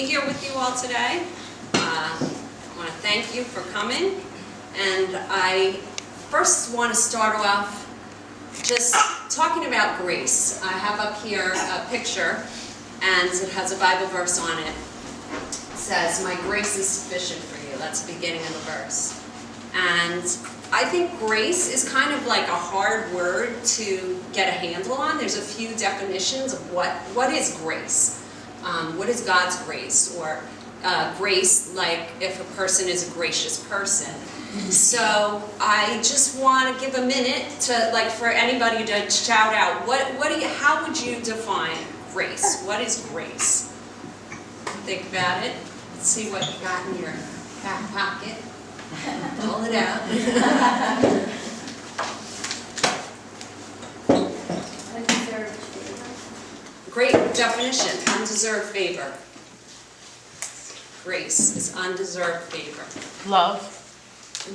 be here with you all today. I want to thank you for coming. And I first want to start off just talking about grace. I have up here a picture, and it has a Bible verse on it. It says, "My grace is sufficient for you." That's the beginning of the verse. And I think grace is kind of like a hard word to get a handle on. There's a few definitions of what is grace. What is God's grace? Or grace, like if a person is a gracious person. So I just want to give a minute to, like, for anybody to shout out, how would you define grace? What is grace? Think about it. Let's see what you got in your back pocket. Pull it out. Undeserved favor. Great definition, undeserved favor. Grace is undeserved favor. Love.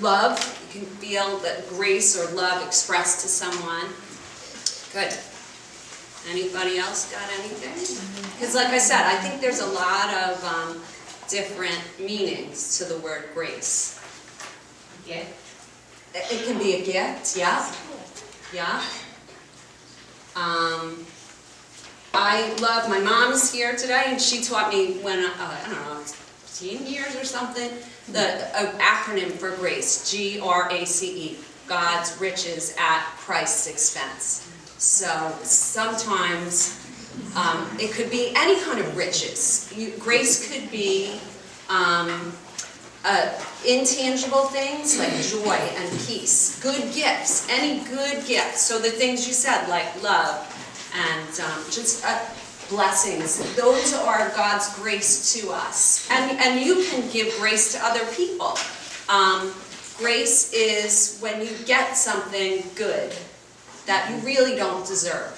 Love, you can feel that grace or love expressed to someone. Good. Anybody else got anything? Because like I said, I think there's a lot of different meanings to the word grace. Gift. It can be a gift, yeah. Yeah. I love, my mom is here today, and she taught me when, I don't know, 15 years or something, the acronym for grace, G-R-A-C-E, God's riches at Christ's expense. So sometimes it could be any kind of riches. Grace could be intangible things like joy and peace, good gifts, any good gifts. So the things you said, like love and just blessings, those are God's grace to us. And you can give grace to other people. Grace is when you get something good that you really don't deserve.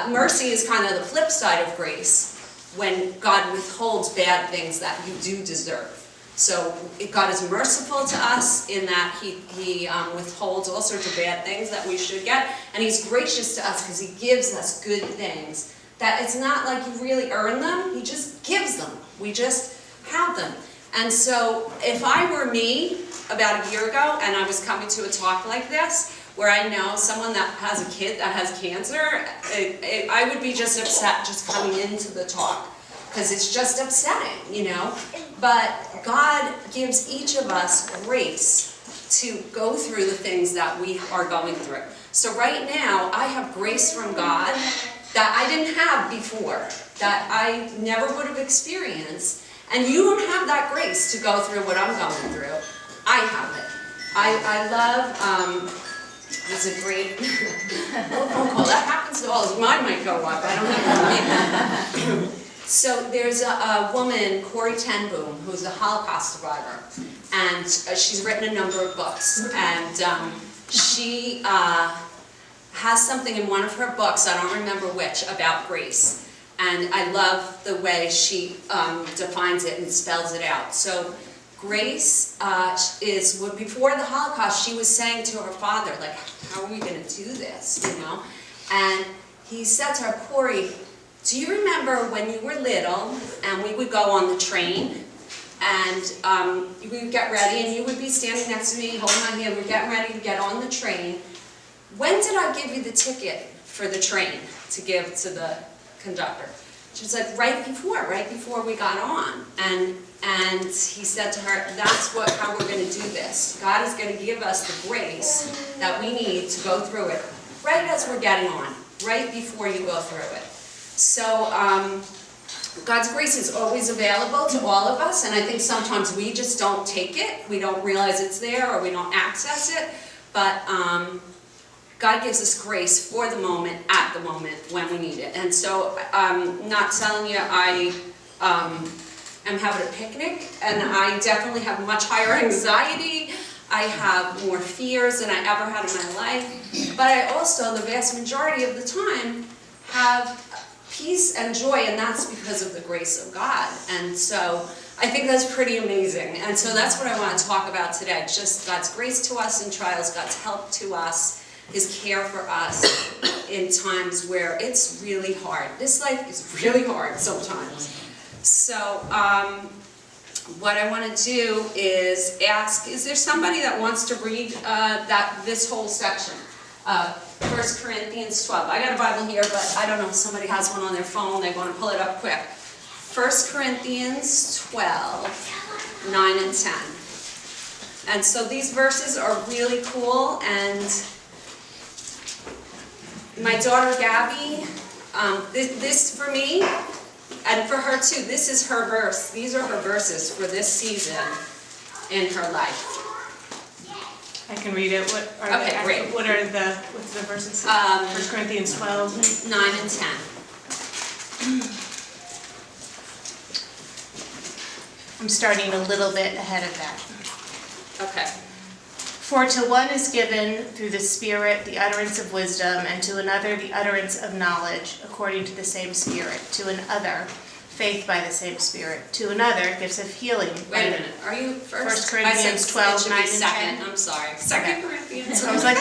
Mercy is kind of the flip side of grace, when God withholds bad things that you do deserve. So God is merciful to us in that He withholds all sorts of bad things that we should get, and He's gracious to us because He gives us good things. That it's not like you really earn them, He just gives them. We just have them. And so if I were me about a year ago and I was coming to a talk like this, where I know someone that has a kid that has cancer, I would be just upset just coming into the talk. Because it's just upsetting, you know. But God gives each of us grace to go through the things that we are going through. So right now, I have grace from God that I didn't have before, that I never would have experienced. And you don't have that grace to go through what I'm going through. I have it. I love, it's a great phone call. That happens to all of us. Mine might go up. I don't know. So there's a woman, Corrie ten Boom, who's a Holocaust survivor, and she's written a number of books, and she has something in one of her books, I don't remember which, about grace, and I love the way she defines it and spells it out. So grace is, before the Holocaust, she was saying to her father, like, how are we going to do this, you know? And he said to her, "Corrie, do you remember when you were little and we would go on the train and we would get ready and you would be standing next to me holding my hand, we're getting ready to get on the train. When did I give you the ticket for the train to give to the conductor?" She was like, right before we got on. And he said to her, that's how we're going to do this. God is going to give us the grace that we need to go through it right as we're getting on, right before you go through it. So God's grace is always available to all of us, and I think sometimes we just don't take it. We don't realize it's there, or we don't access it. But God gives us grace for the moment, at the moment, when we need it. And so I'm not telling you I am having a picnic, and I definitely have much higher anxiety. I have more fears than I ever had in my life. But I also, the vast majority of the time, have peace and joy, and that's because of the grace of God. And so I think that's pretty amazing. And so that's what I want to talk about today. Just God's grace to us in trials, God's help to us, His care for us in times where it's really hard. This life is really hard sometimes. So, what I want to do is ask, is there somebody that wants to read this whole section? 1 Corinthians 12. I got a Bible here, but I don't know if somebody has one on their phone. They want to pull it up quick. 1 Corinthians 12, 9 and 10. And so these verses are really cool, and my daughter Gabby, this for me, and for her too, this is her verse. These are her verses for this season in her life. I can read it. Okay, great. What's the verses? 1 Corinthians 12. 9 and 10. I'm starting a little bit ahead of that. Okay. For to one is given through the Spirit the utterance of wisdom, and to another the utterance of knowledge, according to the same Spirit. To another, faith by the same Spirit. To another, gifts of healing. Wait a minute. Are you first? 1 Corinthians 12, 9 and 10. I'm sorry. 2 Corinthians. I was like,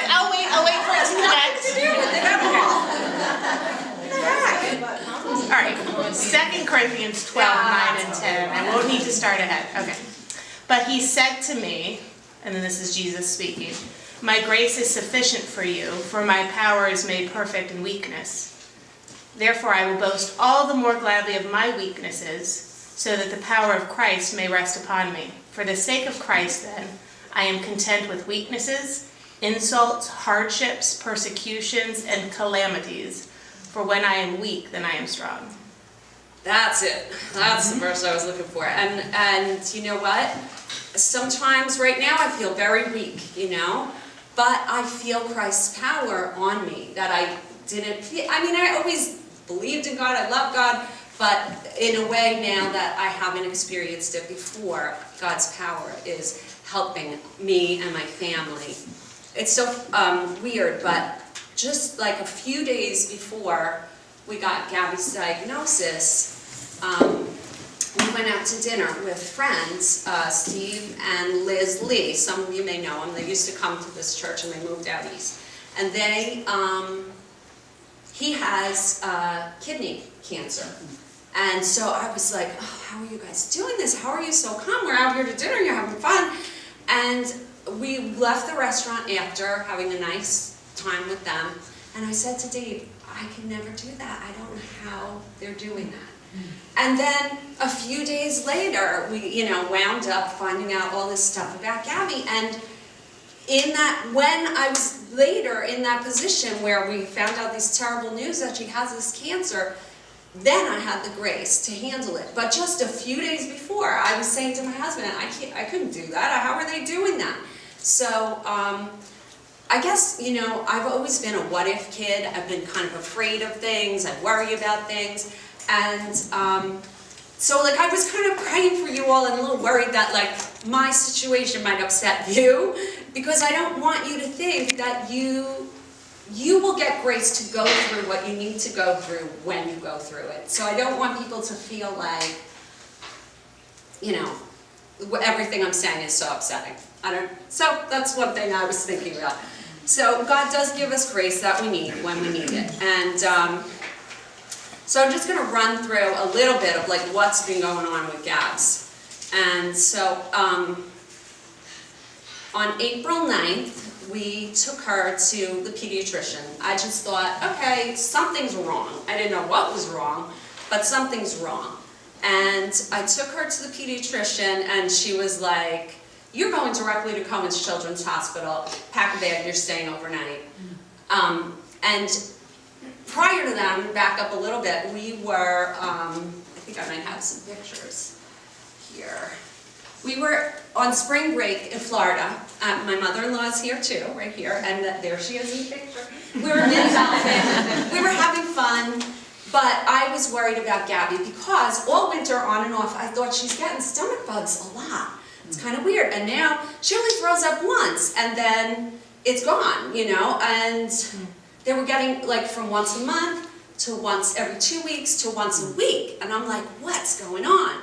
I'll wait for it to connect. All right, 2 Corinthians 12, 9 and 10. I won't need to start ahead. Okay. But he said to me, and then this is Jesus speaking, my grace is sufficient for you, for my power is made perfect in weakness. Therefore I will boast all the more gladly of my weaknesses, so that the power of Christ may rest upon me. For the sake of Christ, then, I am content with weaknesses, insults, hardships, persecutions, and calamities. For when I am weak, then I am strong. That's it. That's the verse I was looking for. And you know what? Sometimes right now I feel very weak, but I feel Christ's power on me that I didn't feel. I mean, I always believed in God, I love God, but in a way now that I haven't experienced it before, God's power is helping me and my family. It's so weird, but just like a few days before we got Gabby's diagnosis, we went out to dinner with friends, Steve and Liz Lee. Some of you may know them. They used to come to this church and they moved out east. And he has kidney cancer. And so I was like, oh, how are you guys doing this? How are you so calm? We're out here to dinner, you're having fun. And we left the restaurant after having a nice time with them. And I said to Dave, I can never do that. I don't know how they're doing that. And then a few days later, we, wound up finding out all this stuff about Gabby. And when I was later in that position where we found out this terrible news that she has this cancer, then I had the grace to handle it. But just a few days before, I was saying to my husband, I couldn't do that. How are they doing that? So, I guess, I've always been a what-if kid. I've been kind of afraid of things. I worry about things. And so, I was kind of praying for you all and a little worried that, my situation might upset you, because I don't want you to think that you will get grace to go through what you need to go through when you go through it. So I don't want people to feel like, everything I'm saying is so upsetting. So that's one thing I was thinking about. So God does give us grace that we need when we need it. And so I'm just going to run through a little bit of what's been going on with Gabs. And so on April 9th, we took her to the pediatrician. I just thought, okay, something's wrong. I didn't know what was wrong, but something's wrong. And I took her to the pediatrician, and she was like, you're going directly to Cohen's Children's Hospital, pack a bag, you're staying overnight. And prior to that, back up a little bit, we were, I think I might have some pictures here. We were on spring break in Florida. My mother-in-law's here too, right here, and there she is in the picture. We were in outfit, we were having fun, but I was worried about Gabby because all winter on and off, I thought she's getting stomach bugs a lot. It's kind of weird, and now she only throws up once, and then it's gone, and they were getting from once a month to once every 2 weeks to once a week, and I'm like, what's going on?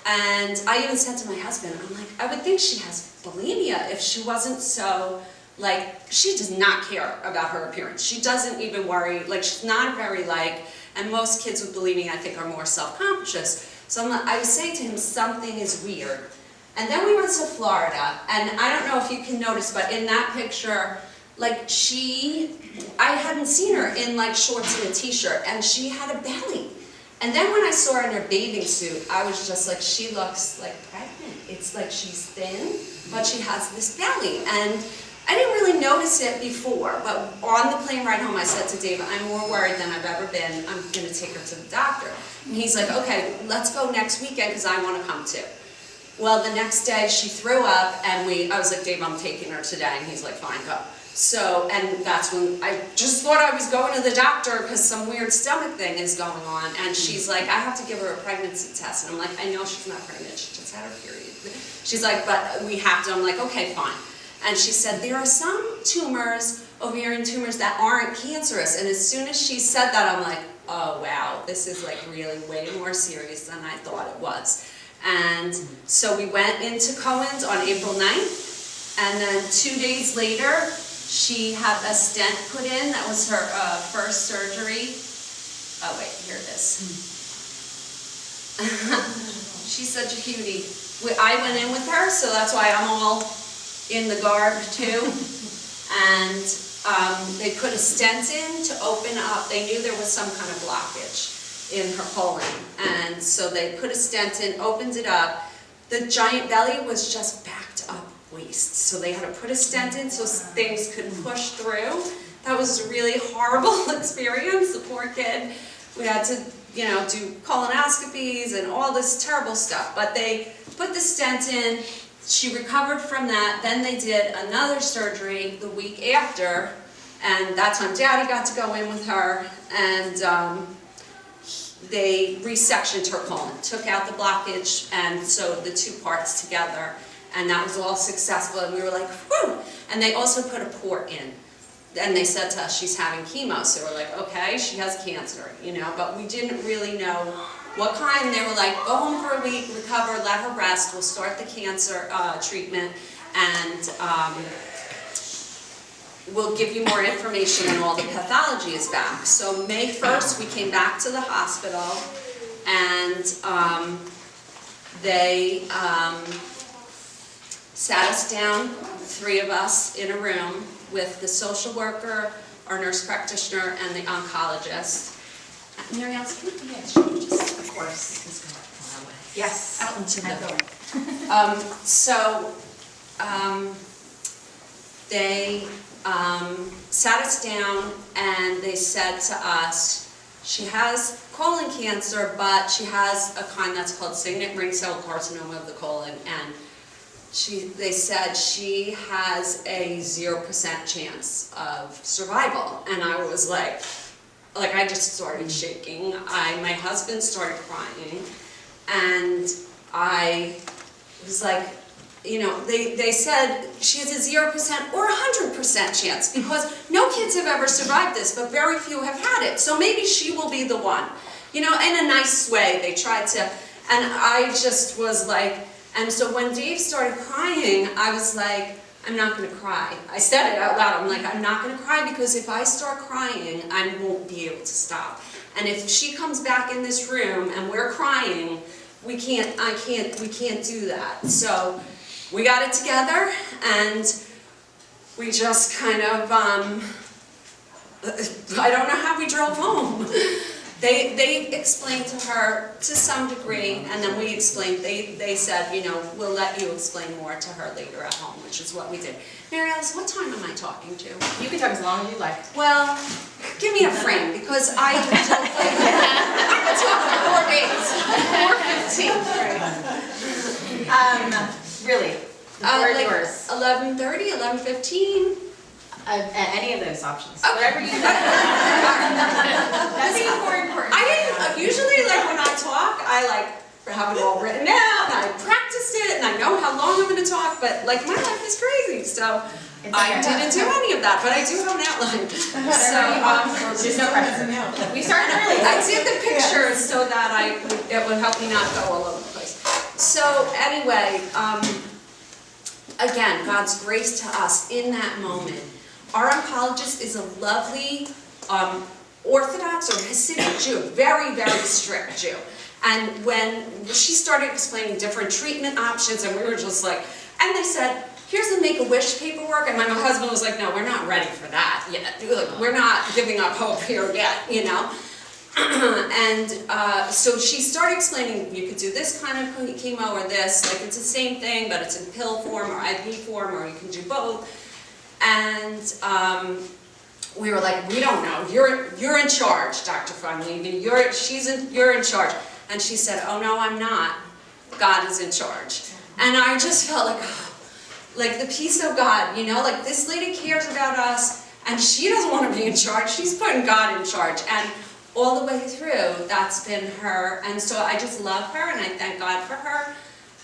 And I even said to my husband, I'm like, I would think she has bulimia if she wasn't so, she does not care about her appearance. She doesn't even worry, she's not very and most kids with bulimia I think are more self-conscious. So I was saying to him, something is weird. And then we went to Florida, and I don't know if you can notice, but in that picture, like I hadn't seen her in like shorts and a t-shirt, and she had a belly. And then when I saw her in her bathing suit, I was just like, she looks like pregnant. It's like she's thin, but she has this belly. And I didn't really notice it before, but on the plane ride home, I said to David, I'm more worried than I've ever been. I'm going to take her to the doctor. And he's like, okay, let's go next weekend because I want to come too. Well, the next day she threw up, and I was like, Dave, I'm taking her today. And he's like, fine, go. So, and that's when I just thought I was going to the doctor because some weird stomach thing is going on. And she's like, I have to give her a pregnancy test. And I'm like, I know she's not pregnant. She just had her period. She's like, but we have to. I'm like, okay, fine. And she said, there are some tumors, ovarian tumors, that aren't cancerous. And as soon as she said that, I'm like, oh, wow, this is like really way more serious than I thought it was. And so we went into Cohen's on April 9th. And then 2 days later, she had a stent put in. That was her first surgery. Oh, wait, here it is. She's such a cutie. I went in with her, so that's why I'm all in the garb too. And they put a stent in to open up. They knew there was some kind of blockage in her colon. And so they put a stent in, opened it up. The giant belly was just backed up waist. So they had to put a stent in so things could push through. That was a really horrible experience. The poor kid. We had to, do colonoscopies and all this terrible stuff. But they put the stent in. She recovered from that. Then they did another surgery the week after. And that's when Daddy got to go in with her. And they resectioned her colon, took out the blockage, and sewed the two parts together. And that was all successful, and we were like, whew! And they also put a port in. And they said to us, she's having chemo. So we're like, okay, she has cancer, but we didn't really know what kind. They were like, go home for a week, recover, let her rest, we'll start the cancer treatment, and we'll give you more information when all the pathology is back. So May 1st, we came back to the hospital, and they sat us down, 3 of us, in a room with the social worker, our nurse practitioner, and the oncologist. Mary Alice, can you just, of course, let's go far away. Yes, out into the they sat us down, and they said to us, she has colon cancer, but she has a kind that's called signet ring cell carcinoma of the colon, and they said she has a 0% chance of survival. And I was like I just started shaking. My husband started crying, and I was like, they said she has a 0% or 100% chance, because no kids have ever survived this, but very few have had it. So maybe she will be the one. In a nice way, they tried to, and I just was like, and so when Dave started crying, I was like, I'm not going to cry. I said it out loud. I'm like, I'm not going to cry, because if I start crying, I won't be able to stop. And if she comes back in this room and we're crying, we can't do that. So we got it together, and we just kind of, I don't know how we drove home. They explained to her to some degree, and then we explained. They said, we'll let you explain more to her later at home, which is what we did. Mary Alice, what time am I talking to? You can talk as long as you like. Well, give me a frame, because I could talk 4 days. 4:15. Really? The floor is yours. 11:30, 11:15. Any of those options. Okay. Whatever you think. That's more important. Usually, when I talk, I have it all written out, and I practiced it, and I know how long I'm going to talk, but my life is crazy, so I didn't do any of that, but I do have an outline. So, there's no pressure. We started early. I did the pictures so that it would help me not go all over the place. So anyway, again, God's grace to us in that moment. Our oncologist is a lovely Orthodox or Hasidic Jew, very, very strict Jew. And when she started explaining different treatment options, and we were just like, and they said, here's the Make-A-Wish paperwork, and my husband was like, no, we're not ready for that yet. We're not giving up hope here yet, you know? And so she started explaining, you could do this kind of chemo or this, like it's the same thing, but it's in pill form or IV form, or you can do both. And we were like, we don't know, you're in charge, Dr. Funley, you're in charge. And she said, oh no, I'm not, God is in charge. And I just felt like, oh, like the peace of God, you know, like this lady cares about us, and she doesn't want to be in charge, she's putting God in charge. And all the way through, that's been her, and so I just love her, and I thank God for her.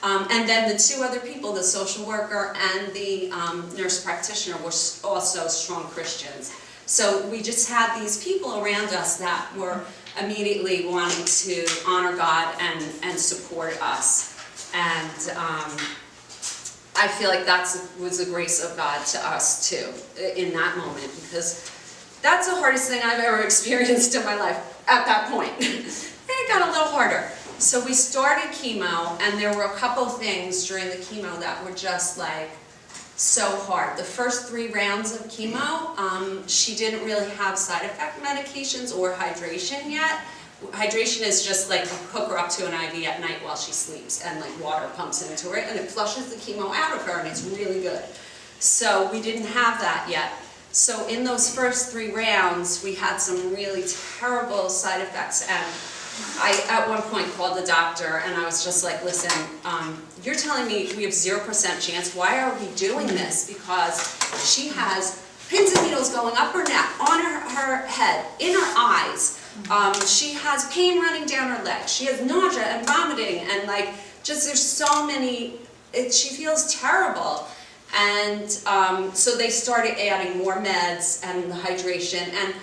And then the two other people, the social worker and the nurse practitioner, were also strong Christians. So we just had these people around us that were immediately wanting to honor God and support us. And I feel like that was the grace of God to us too, in that moment, because that's the hardest thing I've ever experienced in my life at that point. It got a little harder. So we started chemo, and there were a couple things during the chemo that were just like so hard. The first 3 rounds of chemo, she didn't really have side effect medications or hydration yet. Hydration is just like you hook her up to an IV at night while she sleeps, and like water pumps into her, and it flushes the chemo out of her, and it's really good. So we didn't have that yet. So in those first 3 rounds, we had some really terrible side effects, and I at one point called the doctor, and I was just like, listen, you're telling me we have 0% chance, why are we doing this? Because she has pins and needles going up her neck, on her head, in her eyes. She has pain running down her legs. She has nausea and vomiting, and like, just there's so many, she feels terrible. And so they started adding more meds and the hydration, and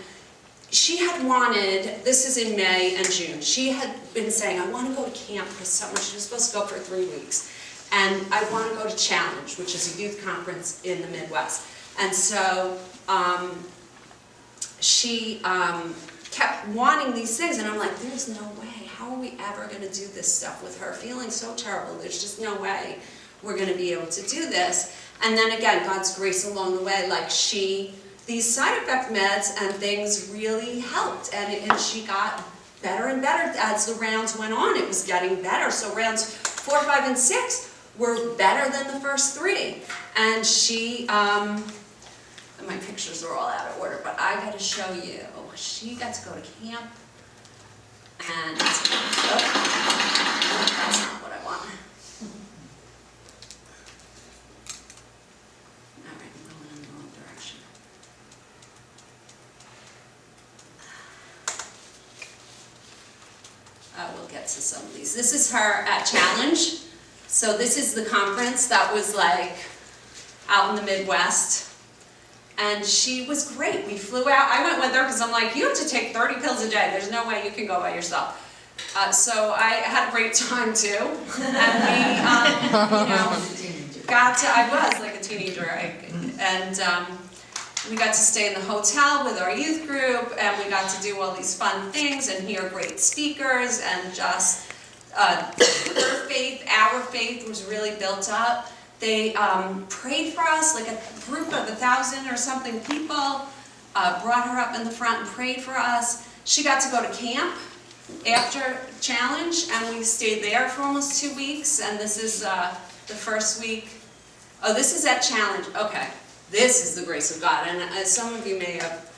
she had wanted, this is in May and June, she had been saying, I want to go to camp for summer. She was supposed to go for 3 weeks. And I want to go to Challenge, which is a youth conference in the Midwest. And so she kept wanting these things, and I'm like, there's no way, how are we ever going to do this stuff with her feeling so terrible? There's just no way we're going to be able to do this. And then again, God's grace along the way, like these side effect meds and things really helped, and she got better and better as the rounds went on. It was getting better. So rounds 4, 5, and 6 were better than the first 3. And she, my pictures are all out of order, but I got to show you. She got to go to camp, and that's not what I want. All right, I'm going in the wrong direction. We'll get to some of these. This is her at Challenge. So this is the conference that was like out in the Midwest. And she was great. We flew out. I went with her because I'm like, you have to take 30 pills a day. There's no way you can go by yourself. So I had a great time too. And we, you know, I was like a teenager. We got to stay in the hotel with our youth group, and we got to do all these fun things and hear great speakers, and just her faith, our faith was really built up. They prayed for us, like a group of 1,000 or something people brought her up in the front and prayed for us. She got to go to camp after Challenge, and we stayed there for almost 2 weeks, and this is the first week. Oh, this is at Challenge. Okay, this is the grace of God, and some of you may have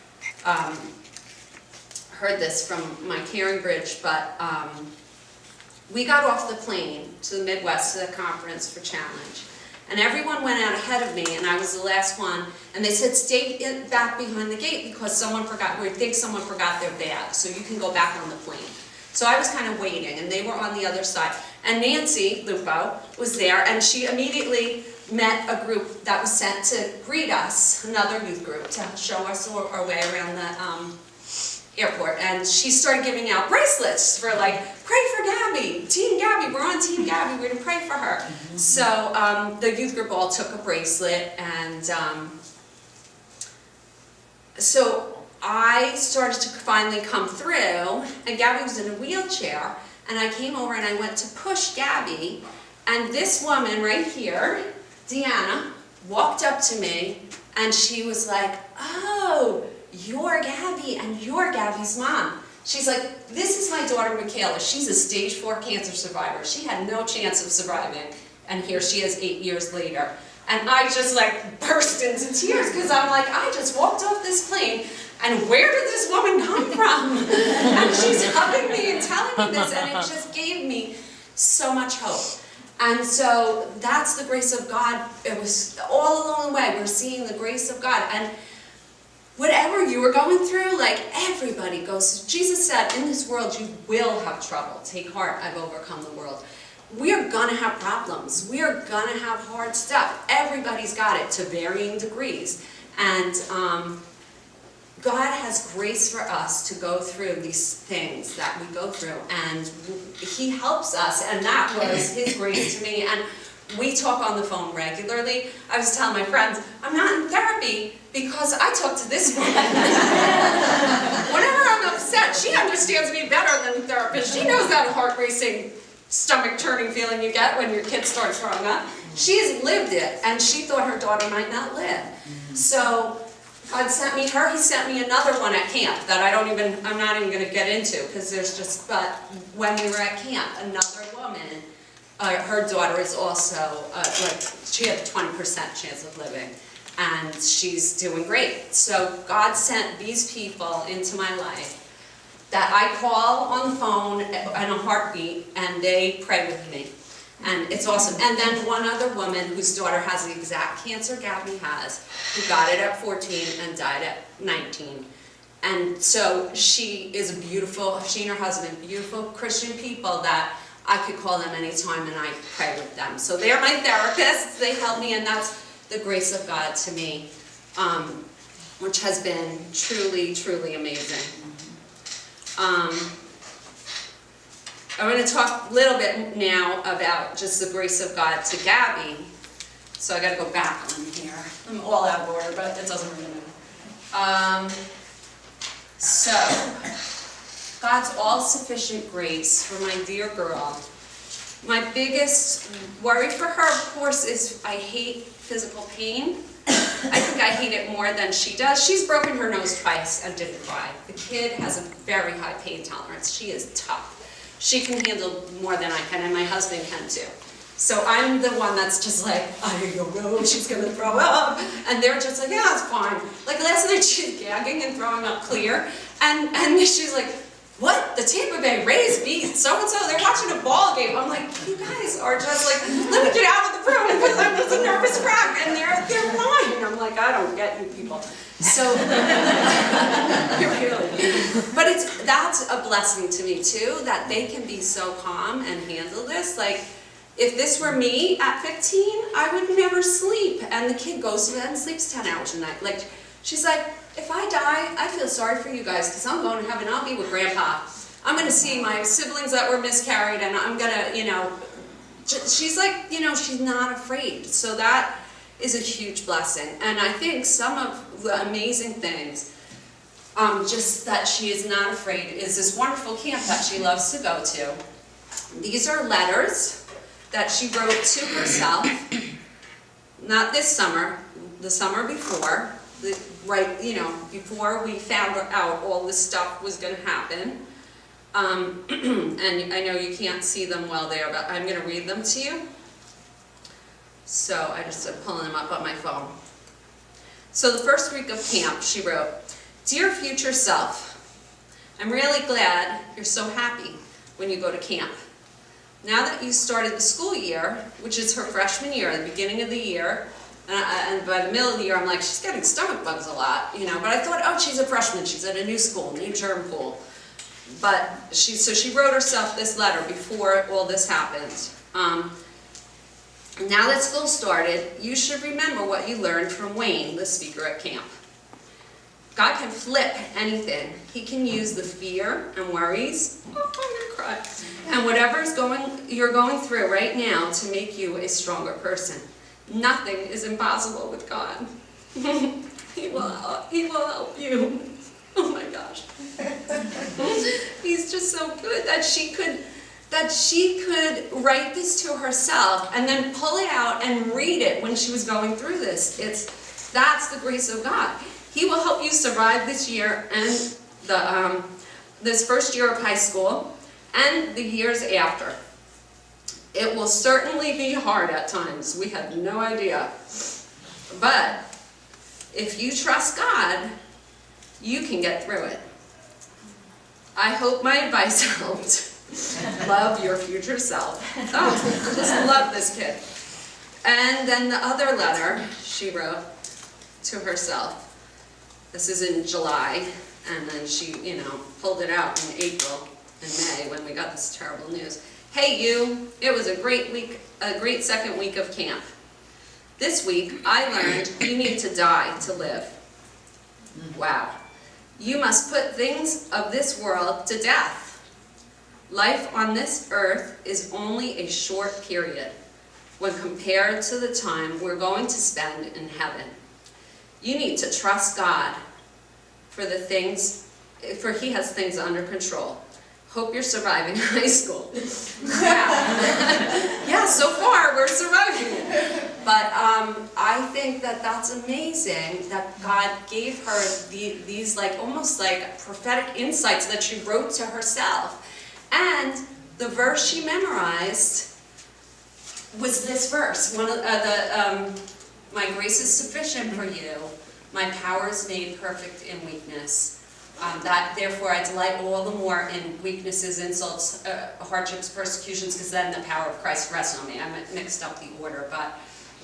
heard this from my Caring Bridge, but we got off the plane to the Midwest to the conference for Challenge. And everyone went out ahead of me, and I was the last one. And they said, stay back behind the gate because we think someone forgot their bag, so you can go back on the plane. So I was kind of waiting, and they were on the other side. And Nancy Lupo was there, and she immediately met a group that was sent to greet us, another youth group, to show us our way around the airport. And she started giving out bracelets for like, pray for Gabby, Team Gabby, we're on Team Gabby, we're gonna pray for her. So the youth group all took a bracelet, and so I started to finally come through, and Gabby was in a wheelchair, And I came over and I went to push Gabby, and this woman right here, Deanna, walked up to me and she was like, oh, you're Gabby and you're Gabby's mom. She's like, this is my daughter Michaela. She's a stage 4 cancer survivor. She had no chance of surviving, and here she is 8 years later. And I just like burst into tears because I'm like, I just walked off this plane, and where did this woman come from? And she's hugging me and telling me this, and it just gave me so much hope. And so that's the grace of God. It was all along the way, we're seeing the grace of God. And whatever you were going through, like everybody goes, Jesus said, in this world you will have trouble. Take heart, I've overcome the world. We are gonna have problems. We are gonna have hard stuff. Everybody's got it to varying degrees. And God has grace for us to go through these things that we go through, and He helps us, and that was His grace to me. And we talk on the phone regularly. I was telling my friends, I'm not in therapy because I talk to this woman. Whenever I'm upset, she understands me better than a therapist. She knows that heart racing, stomach churning feeling you get when your kid starts throwing up. She's lived it, and she thought her daughter might not live. So God sent me her. He sent me another one at camp that I'm not even going to get into, because there's just, but when we were at camp, another woman, her daughter is also, she had a 20% chance of living, and she's doing great. So God sent these people into my life that I call on the phone in a heartbeat, and they pray with me. And it's awesome. And then one other woman whose daughter has the exact cancer Gabby has, who got it at 14 and died at 19. And so she is a beautiful, she and her husband, beautiful Christian people that I could call them anytime and I pray with them. So they're my therapists, they help me, and that's the grace of God to me, which has been truly, truly amazing. I'm going to talk a little bit now about just the grace of God to Gabby. So I got to go back on here. I'm all out of order, but it doesn't really matter. So, God's all-sufficient grace for my dear girl. My biggest worry for her, of course, is I hate physical pain. I think I hate it more than she does. She's broken her nose twice and didn't cry. The kid has a very high pain tolerance. She is tough. She can handle more than I can, and my husband can too. So I'm the one that's just like, I don't know, she's gonna throw up. And they're just like, yeah, it's fine. Like last night she's gagging and throwing up clear. And she's like, what? The Tampa Bay Rays beat so-and-so, they're watching a ball game. I'm like, you guys are just like, let me get out of the room because I was a nervous wreck, and they're fine. I'm like, I don't get you people. So, but that's a blessing to me too, that they can be so calm and handle this. Like, if this were me at 15, I would never sleep. And the kid goes to bed and sleeps 10 hours a night. Like, she's like, if I die, I feel sorry for you guys, because I'm going to heaven, I'll be with Grandpa. I'm going to see my siblings that were miscarried, and I'm going to, she's like, she's not afraid. So that is a huge blessing. And I think some of the amazing things, just that she is not afraid, is this wonderful camp that she loves to go to. These are letters that she wrote to herself, not this summer, the summer before, before we found out all this stuff was going to happen. And I know you can't see them well there, but I'm going to read them to you. So I just started pulling them up on my phone. So the first week of camp, she wrote, Dear future self, I'm really glad you're so happy when you go to camp. Now that you started the school year, which is her freshman year, at the beginning of the year, and by the middle of the year, I'm like, she's getting stomach bugs a lot, but I thought, oh, she's a freshman, she's at a new school, new germ pool. But so she wrote herself this letter before all this happened. Now that school started, you should remember what you learned from Wayne, the speaker at camp. God can flip anything. He can use the fear and worries, I'm gonna cry, and whatever you're going through right now to make you a stronger person. Nothing is impossible with God. He will help you. Oh my gosh. He's just so good that she could that she could write this to herself and then pull it out and read it when she was going through this. That's the grace of God. He will help you survive this year and this first year of high school and the years after. It will certainly be hard at times. We had no idea. But if you trust God, you can get through it. I hope my advice helped. Love your future self. Oh, just love this kid. And then the other letter she wrote to herself. This is in July, and then she, pulled it out in April and May when we got this terrible news. Hey you, it was a great week, a great second week of camp. This week, I learned you need to die to live. Wow. You must put things of this world to death. Life on this earth is only a short period when compared to the time we're going to spend in heaven. You need to trust God for He has things under control. Hope you're surviving high school. Wow. Yeah, so far we're surviving it. But I think that that's amazing that God gave her these almost like prophetic insights that she wrote to herself. And the verse she memorized was this verse. One of my grace is sufficient for you. My power is made perfect in weakness. That therefore I delight all the more in weaknesses, insults, hardships, persecutions, because then the power of Christ rests on me. I mixed up the order, but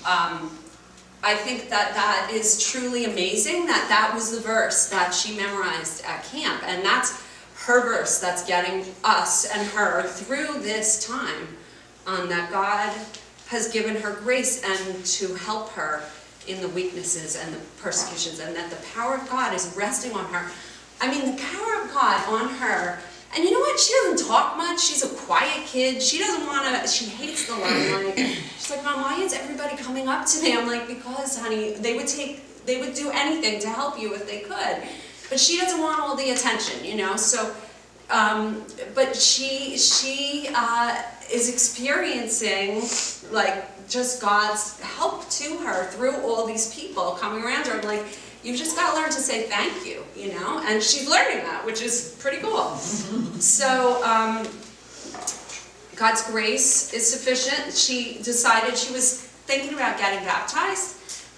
I think that is truly amazing that was the verse that she memorized at camp, and that's her verse that's getting us and her through this time, that God has given her grace and to help her in the weaknesses and the persecutions, and that the power of God is resting on her. I mean, the power of God on her. And you know what? She doesn't talk much. She's a quiet kid. She doesn't want to, she hates the limelight. She's like, Mom, why is everybody coming up to me? I'm like, because, honey, they would do anything to help you if they could. But she doesn't want all the attention, so, but she is experiencing, just God's help to her through all these people coming around her. I'm like, you've just got to learn to say thank you, and she's learning that, which is pretty cool. So, God's grace is sufficient. She decided she was thinking about getting baptized,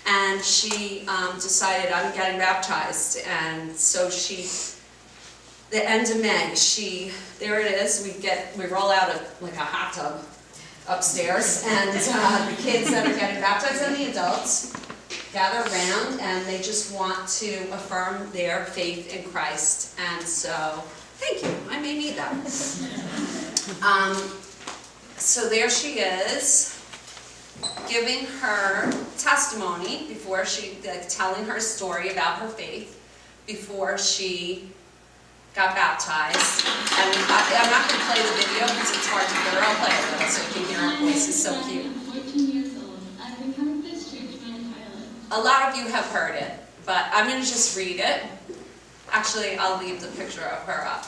and she decided, I'm getting baptized, and so the end of May, there it is, we roll out a hot tub upstairs, and the kids that are getting baptized and the adults gather around, and they just want to affirm their faith in Christ. And so, thank you, I may need that. So there she is, giving her testimony before telling her story about her faith before she got baptized. And I'm not going to play the video because it's hard to hear. I'll play it though, so you can hear her voice. It's so cute. A lot of you have heard it, but I'm going to just read it. Actually, I'll leave the picture of her up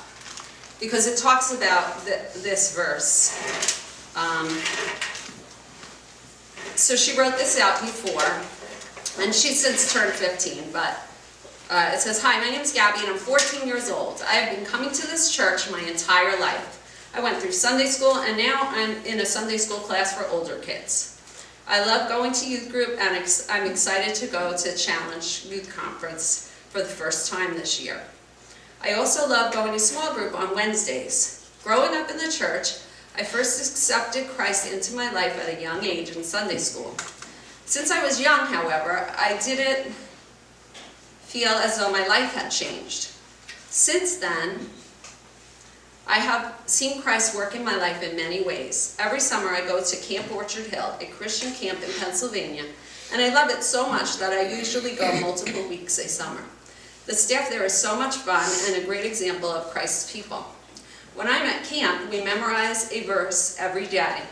because it talks about this verse. So she wrote this out before, and she's since turned 15, but it says, Hi, my name is Gabby, and I'm 14 years old. I have been coming to this church my entire life. I went through Sunday school, and now I'm in a Sunday school class for older kids. I love going to youth group, and I'm excited to go to Challenge Youth Conference for the first time this year. I also love going to small group on Wednesdays. Growing up in the church, I first accepted Christ into my life at a young age in Sunday school. Since I was young, however, I didn't feel as though my life had changed. Since then, I have seen Christ work in my life in many ways. Every summer I go to Camp Orchard Hill, a Christian camp in Pennsylvania, and I love it so much that I usually go multiple weeks a summer. The staff there is so much fun and a great example of Christ's people. When I'm at camp, we memorize a verse every day.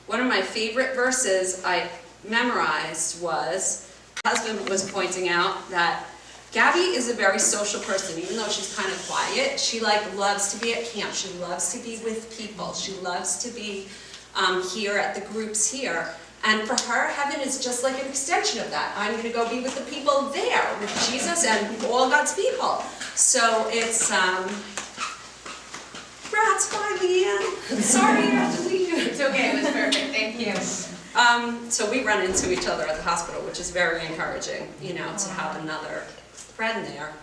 One of my favorite verses I memorized was, my husband was pointing out that Gabby is a very social person, even though she's kind of quiet. She loves to be at camp. She loves to be with people. She loves to be here at the groups here. And for her, heaven is just like an extension of that. I'm going to go be with the people there, with Jesus and all God's people. So it's, rats by Leanne. Sorry you have to leave. It's okay, it was perfect, thank you. So we run into each other at the hospital, which is very encouraging, you know, to have another friend there.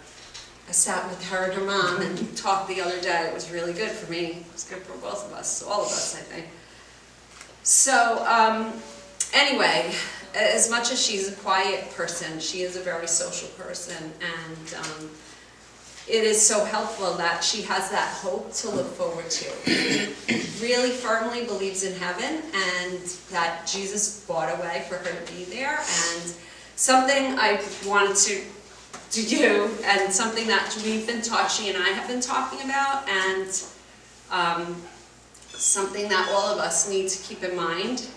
I sat with her and her mom and talked the other day. It was really good for me. It was good for both of us, all of us, I think. So, anyway, as much as she's a quiet person, she is a very social person, and it is so helpful that she has that hope to look forward to. Really firmly believes in heaven and that Jesus bought a way for her to be there. And something I wanted to do, and something that she and I have been talking about, and something that all of us need to keep in mind.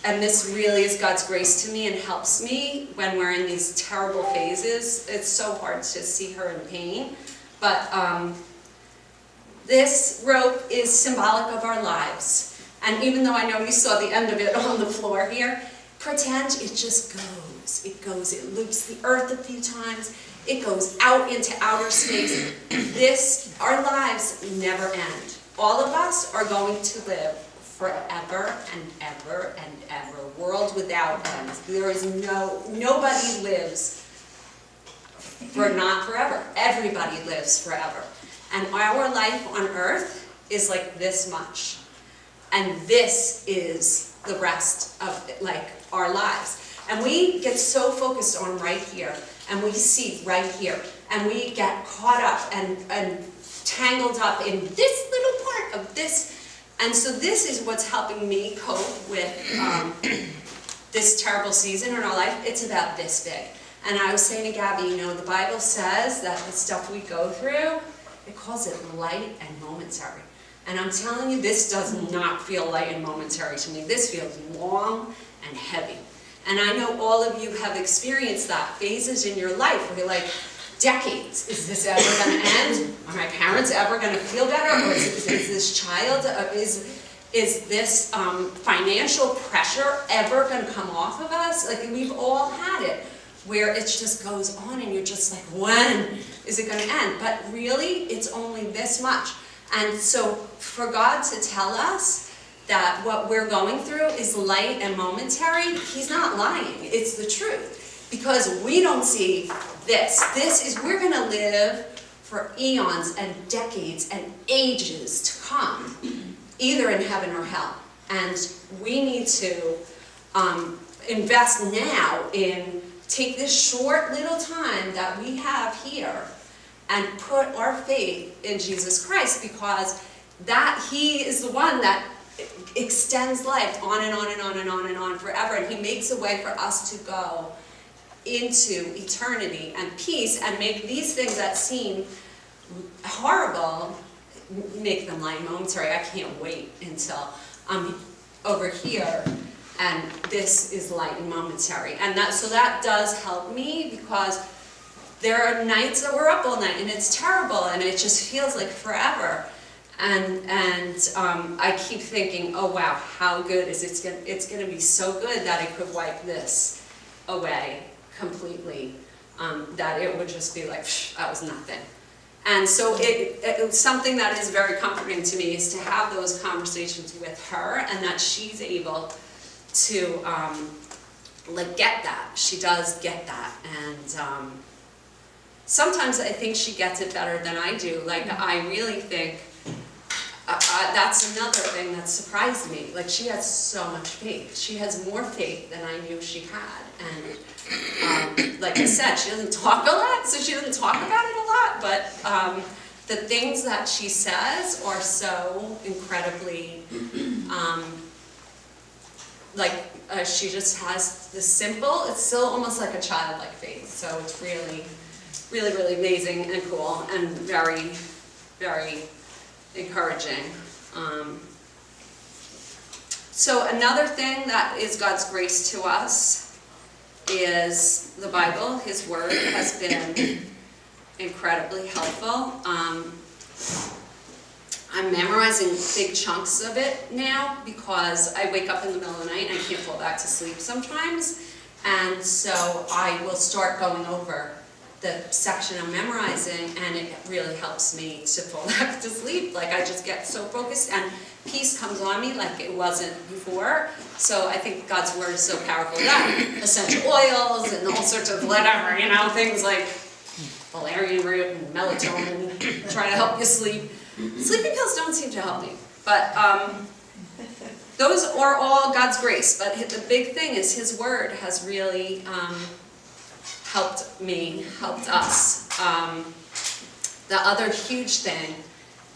And this really is God's grace to me and helps me when we're in these terrible phases. It's so hard to see her in pain. But this rope is symbolic of our lives. And even though I know you saw the end of it on the floor here, pretend it just goes. It goes, it loops the earth a few times. It goes out into outer space. Our lives never end. All of us are going to live forever and ever and ever, world without end. There is nobody lives for not forever. Everybody lives forever. And our life on earth is like this much. And this is the rest of our lives. And we get so focused on right here, and we see right here, and we get caught up and tangled up in this little part of this. And so this is what's helping me cope with this terrible season in our life. It's about this big. And I was saying to Gabby, you know, the Bible says that the stuff we go through, it calls it light and momentary. And I'm telling you, this does not feel light and momentary to me. This feels long and heavy. And I know all of you have experienced that, phases in your life where you're like, decades. Is this ever going to end? Are my parents ever going to feel better? Or is this child, is this financial pressure ever going to come off of us? Like, we've all had it, where it just goes on and you're just like, when is it going to end? But really, it's only this much. And so for God to tell us that what we're going through is light and momentary, He's not lying. It's the truth. Because we don't see this. We're going to live for eons and decades and ages to come, either in heaven or hell. And we need to invest now in, take this short little time that we have here and put our faith in Jesus Christ, because that He is the one that extends life on and on and on and on and on forever. And He makes a way for us to go into eternity and peace and make these things that seem horrible, make them light and momentary. I can't wait until I'm over here and this is light and momentary. And so that does help me, because there are nights that we're up all night and it's terrible and it just feels like forever. And I keep thinking, oh wow, how good is it? It's going to be so good that it could wipe this away completely, that it would just be like, that was nothing. And so it's something that is very comforting to me, is to have those conversations with her, and that she's able to get that. She does get that. And sometimes I think she gets it better than I do. Like, I really think that's another thing that surprised me. Like, she has so much faith. She has more faith than I knew she had. And like I said, she doesn't talk a lot, so she doesn't talk about it a lot, but the things that she says are so incredibly, she just has this simple, it's still almost like a childlike faith. So it's really, really, really amazing and cool and very, very encouraging. So another thing that is God's grace to us is the Bible, his word, has been incredibly helpful. I'm memorizing big chunks of it now because I wake up in the middle of the night and I can't fall back to sleep sometimes. And so I will start going over the section I'm memorizing, and it really helps me to fall back to sleep. Like, I just get so focused and peace comes on me like it wasn't before. So I think God's word is so powerful. That essential oils and all sorts of whatever, things like valerian root and melatonin try to help you sleep. Sleeping pills don't seem to help me, but those are all God's grace. But the big thing is his word has really helped me, helped us. The other huge thing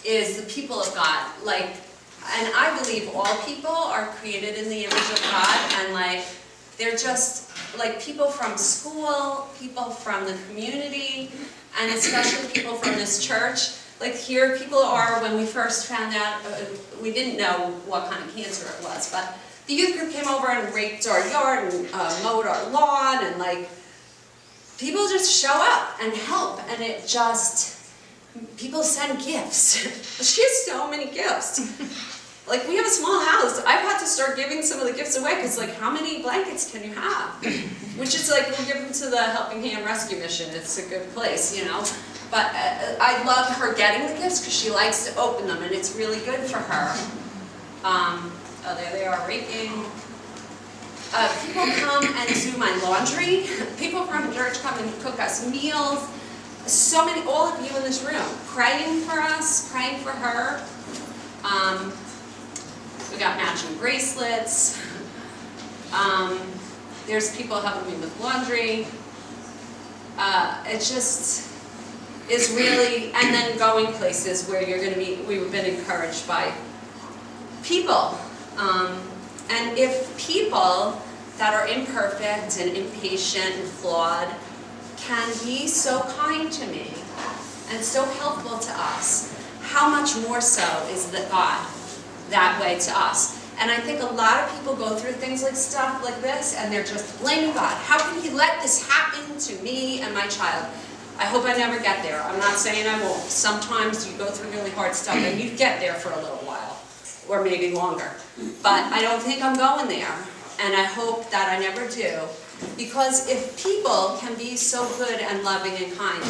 is the people of God. And I believe all people are created in the image of God, and they're just people from school, people from the community, and especially people from this church. Here people are, when we first found out, we didn't know what kind of cancer it was, but the youth group came over and raked our yard and mowed our lawn, and people just show up and help, and it just, people send gifts. She has so many gifts. We have a small house. I've had to start giving some of the gifts away because how many blankets can you have? Which is we'll give them to the Helping Hand Rescue Mission. It's a good place, But I love her getting the gifts because she likes to open them, and it's really good for her. Oh, there they are, raking. People come and do my laundry. People from church come and cook us meals. So many, all of you in this room, praying for us, praying for her. We got matching bracelets. There's people helping me with laundry. It just is really, and then going places where you're going to meet, we've been encouraged by people. And if people that are imperfect and impatient and flawed can be so kind to me and so helpful to us, how much more so is the God that way to us? And I think a lot of people go through things stuff like this, and they're just blaming God. How can he let this happen to me and my child? I hope I never get there. I'm not saying I won't. Sometimes you go through really hard stuff and you get there for a little while, or maybe longer. But I don't think I'm going there, and I hope that I never do. Because if people can be so good and loving and kind,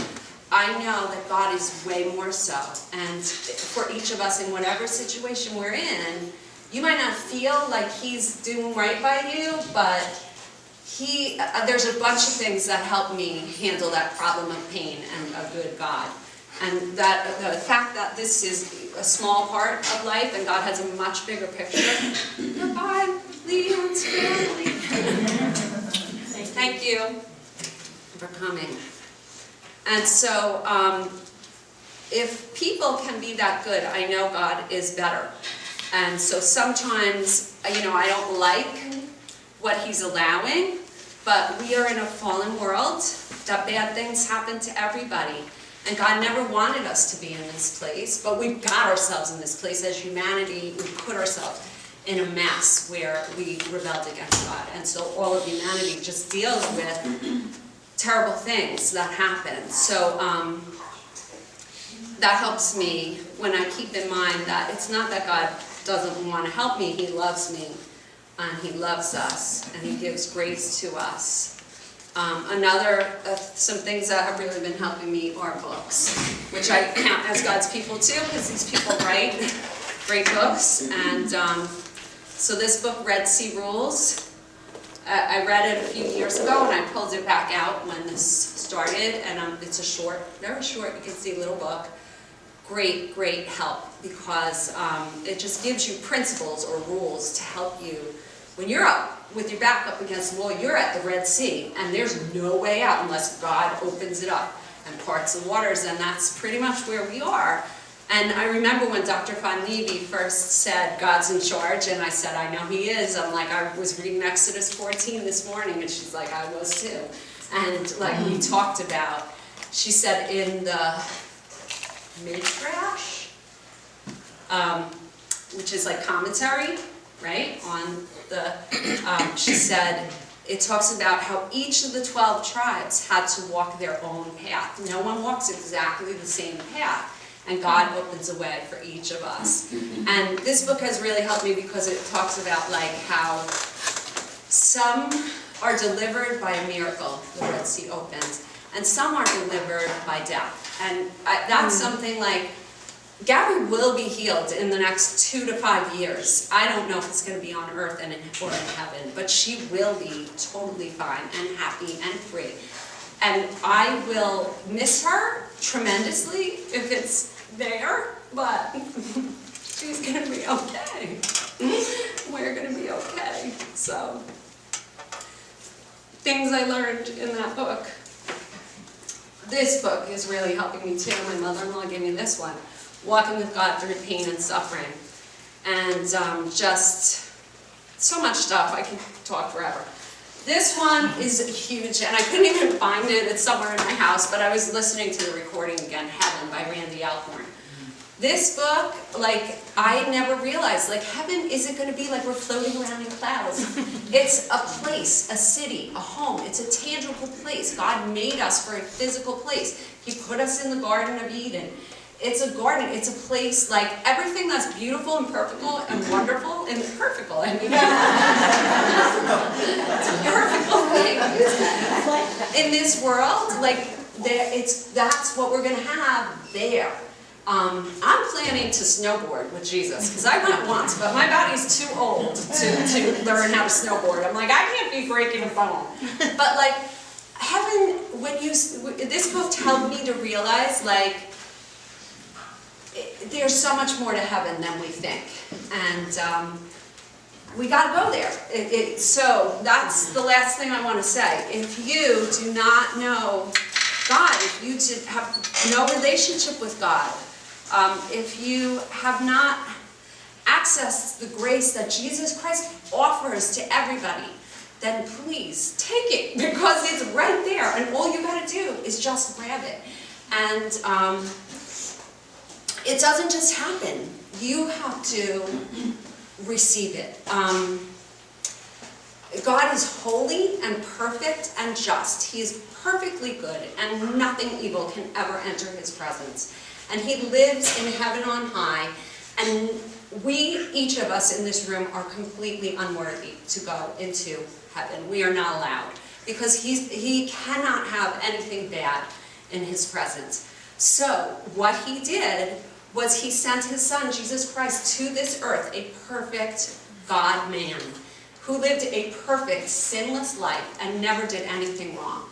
I know that God is way more so. And for each of us in whatever situation we're in, you might not feel like he's doing right by you, but there's a bunch of things that help me handle that problem of pain, and a good God. And that the fact that this is a small part of life and God has a much bigger picture. Goodbye, Leon's family. Thank you for coming. And so, if people can be that good, I know God is better. And so sometimes, I don't like what he's allowing, but we are in a fallen world, that bad things happen to everybody. And God never wanted us to be in this place, but we got ourselves in this place as humanity. We put ourselves in a mess where we rebelled against God. And so all of humanity just deals with terrible things that happen. So that helps me when I keep in mind that it's not that God doesn't want to help me. He loves me, and he loves us, and he gives grace to us. Some things that have really been helping me are books, which I count as God's people too, because these people write great books. And so this book, Red Sea Rules, I read it a few years ago, and I pulled it back out when this started, and it's a short, very short, you can see, little book. Great, great help, because it just gives you principles or rules to help you. When you're up with your back up against the wall, you're at the Red Sea, and there's no way out unless God opens it up and parts the waters, and that's pretty much where we are. And I remember when Dr. Von Levy first said, God's in charge, and I said, I know he is. I'm like, I was reading Exodus 14 this morning, and she's like, I was too. And we talked about, she said in the Midrash, which is commentary, right, on the, she said, it talks about how each of the 12 tribes had to walk their own path. No one walks exactly the same path. And God opens a way for each of us. And this book has really helped me because it talks about like how some are delivered by a miracle, the Red Sea opens, and some are delivered by death. And that's something like, Gabby will be healed in the next 2 to 5 years. I don't know if it's going to be on earth or in heaven, but she will be totally fine and happy and free. And I will miss her tremendously if it's there, but she's going to be okay. We're going to be okay. So, things I learned in that book. This book is really helping me too. My mother-in-law gave me this one, Walking with God Through Pain and Suffering. And just so much stuff, I can talk forever. This one is huge, and I couldn't even find it. It's somewhere in my house, but I was listening to the recording again, Heaven by Randy Alcorn. This book, like, I never realized, like, heaven isn't going to be like we're floating around in clouds. It's a place, a city, a home. It's a tangible place. God made us for a physical place. He put us in the Garden of Eden. It's a garden. It's a place, like, everything that's beautiful and perfect and wonderful and perfect. I mean, it's a perfect thing. In this world, like, that's what we're going to have there. I'm planning to snowboard with Jesus, because I went once, but my body's too old to learn how to snowboard. I'm like, I can't be breaking a bone. But like, heaven, this book helped me to realize, like, there's so much more to heaven than we think. And we got to go there. So that's the last thing I want to say. If you do not know God, if you have no relationship with God, if you have not accessed the grace that Jesus Christ offers to everybody, then please take it, because it's right there, and all you got to do is just grab it. And it doesn't just happen. You have to receive it. God is holy and perfect and just. He is perfectly good, and nothing evil can ever enter his presence. And he lives in heaven on high, and we, each of us in this room, are completely unworthy to go into heaven. We are not allowed, because he cannot have anything bad in his presence. So what he did was he sent his son, Jesus Christ, to this earth, a perfect God-man, who lived a perfect, sinless life and never did anything wrong.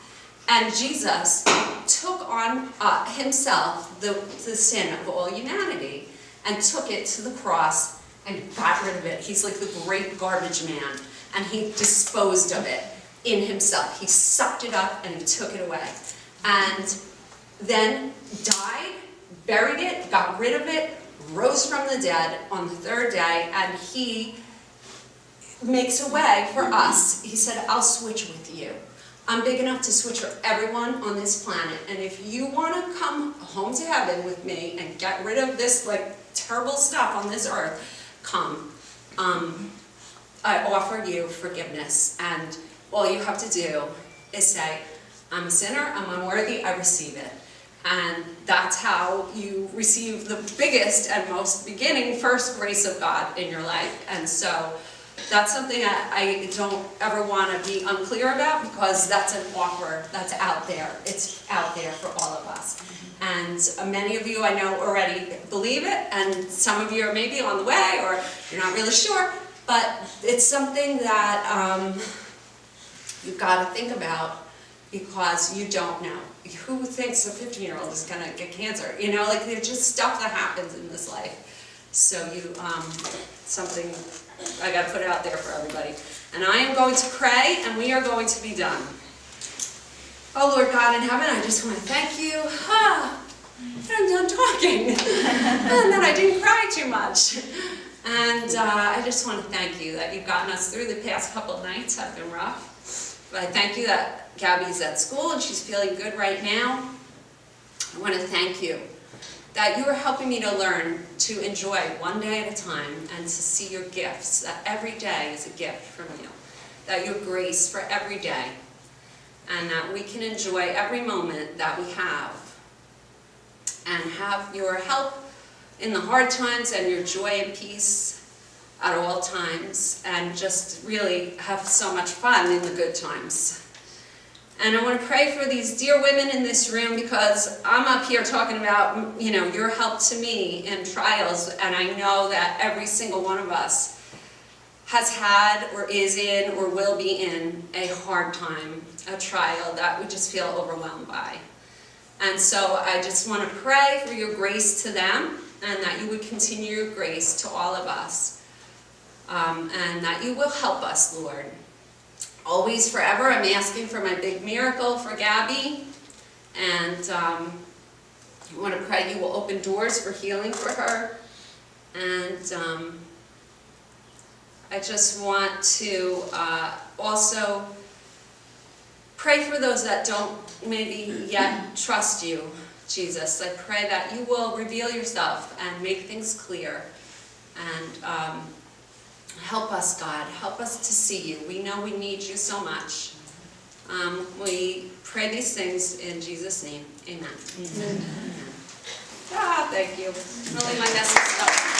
And Jesus took on himself the sin of all humanity and took it to the cross and got rid of it. He's like the great garbage man, and he disposed of it in himself. He sucked it up and he took it away. And then died, buried it, got rid of it, rose from the dead on the third day, and he makes a way for us. He said, I'll switch with you. I'm big enough to switch for everyone on this planet, and if you want to come home to heaven with me and get rid of this like terrible stuff on this earth, come. I offer you forgiveness, and all you have to do is say, I'm a sinner, I'm unworthy, I receive it. And that's how you receive the biggest and most beginning first grace of God in your life. And so that's something I don't ever want to be unclear about, because that's an offer that's out there. It's out there for all of us. And many of you I know already believe it, and some of you are maybe on the way, or you're not really sure, but it's something that you've got to think about, because you don't know. Who thinks a 15-year-old is going to get cancer? You know, like, there's just stuff that happens in this life. So something I got to put out there for everybody. And I am going to pray, and we are going to be done. Oh, Lord God in heaven, I just want to thank you. I'm done talking. And then I didn't cry too much. And I just want to thank you that you've gotten us through the past couple of nights. Have been rough. But I thank you that Gabby's at school and she's feeling good right now. I want to thank you that you are helping me to learn to enjoy one day at a time, and to see your gifts, that every day is a gift from you. that your grace for every day, and that we can enjoy every moment that we have, and have your help in the hard times and your joy and peace at all times, and just really have so much fun in the good times. And I want to pray for these dear women in this room, because I'm up here talking about, you know, your help to me in trials, and I know that every single one of us has had or is in or will be in a hard time, a trial that we just feel overwhelmed by. And so I just want to pray for your grace to them, and that you would continue your grace to all of us, and that you will help us, Lord. Always, forever, I'm asking for my big miracle for Gabby, and I want to pray you will open doors for healing for her, and I just want to also pray for those that don't maybe yet trust you, Jesus. I pray that you will reveal yourself and make things clear, and help us, God. Help us to see you. We know we need you so much. We pray these things in Jesus' name. Amen. Amen. Ah, thank you. Really, my message.